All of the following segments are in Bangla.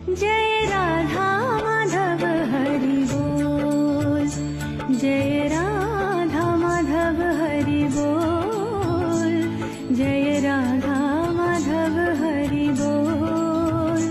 जय राधा माधव हरि बोल, जय राधा माधव हरि बोल, जय राधा माधव हरि बोल।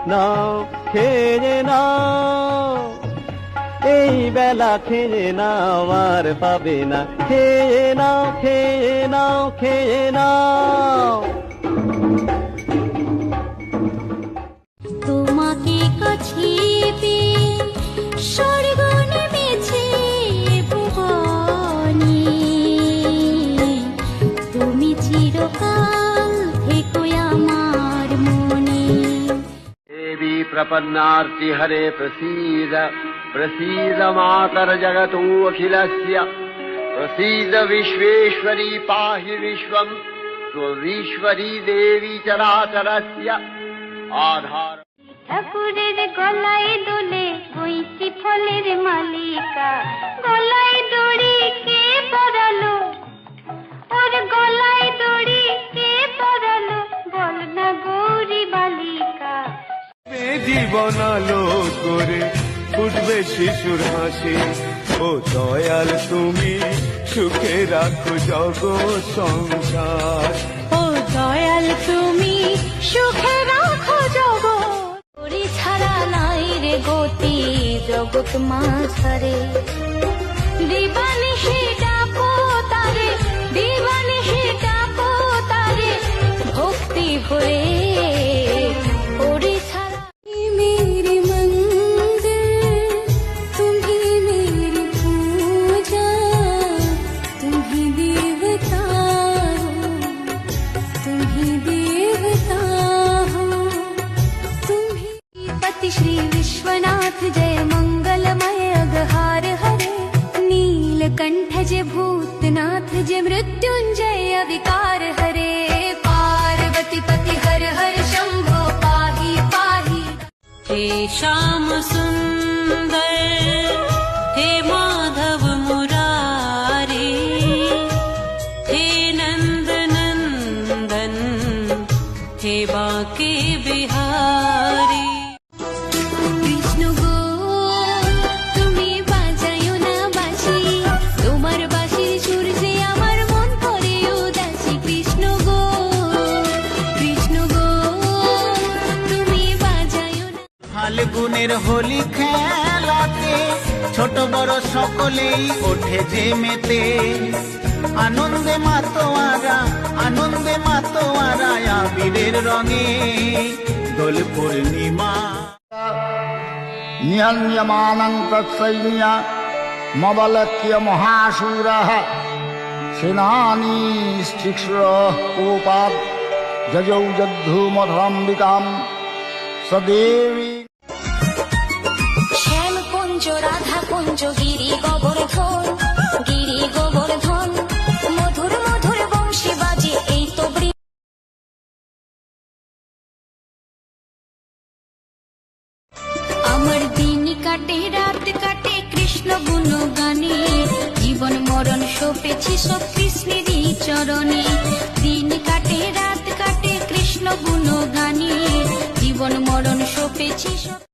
নাও খেয়ে নাও, এই বেলা খেয়ে নাও আর পাবে না। খেয়ে নাও, খেয়ে নাও, খেয়ে নাও। তোমাকে কাছে পেয়ে স্বর্গ নেমেছে ভুবনে, তুমি চিরকাল থেকো আমার মনে। देवी प्रपन्नार्ति हरे प्रसीद, प्रसीद मातर जगतोऽखिलस्य, प्रसीद विश्वेश्वरी पाहि विश्वम्, त्वमीश्वरी देवी चराचरस्य आधार। ঠাকুরের গলায় দোলে বৈশি ফলের মালিকা, গলায় দড়ি কে পরালো, ওর গলায় দড়ি কে পরালো, বল না গৌরী বালিকা। জীবন আলো করে উঠবে শিশুর হাসি, ও দয়াল তুমি সুখে রাখো জগৎ সংসার। ও দয়াল তুমি সুখে রাখো জগৎ। তোরে ছাড়া নাই রে গতি জগৎ মাঝারে, দিবানিশি ডাকো তারে, দিবানিশি ডাকো তারে ভক্তি ভরে। ওরে ছাড়া মেরে মন্দির, তুমি মেরি পূজা, তুমি দেবতা हो, তুমি देवता हो, तुम्ही पति श्री विश्वनाथ जय मंगलमय अगहार हरे, नीलकंठ जय भूतनाथ जय मृत्युंजय विकार हरे, पार्वती पति हर हर शंभो पाहि पाहि। हे श्याम सुंदर, हे माधव मुरारी, हे नंद नंदन, हे बांके बिहारी। কৃষ্ণ গো তুমি বাজায়ো না বাঁশি, তোমার বাঁশির সুর যে আমার মন করে উদাসী। কৃষ্ণ গো, কৃষ্ণ গো তুমি বাজায়ো না। ফাল্গুনের হোলি খেলাতে ছোট বড় সকলেই ওঠে যে মেতে, আনন্দে মাতোয়ারা, আনন্দে মাতোয়ারা আবিরের রঙে দোল পূর্ণিমা। নিয়ন্যমানং তৎসৈন্য মবলক্ষ্য মহাশূরः, সেনানীশ্চিক্ষ্ণুরः কোপাৎ যজৌ জদ্ধূমধরাম্বিকাম সদেবী। শ্যাম কুঞ্জ রাধা কুঞ্জ গিরি গোবর্ধন, গিরি গোবর্ধন মধুর মধুর বংশী বাজে এই তো আমার দিন কাটে রাত কাটে কৃষ্ণ গুণ গানে, জীবন মরণ সপেছি সব কৃষ্ণেরই চরণে। দিন কাটে রাত কাটে কৃষ্ণ গুণ গানে, জীবন মরণ সপেছি সব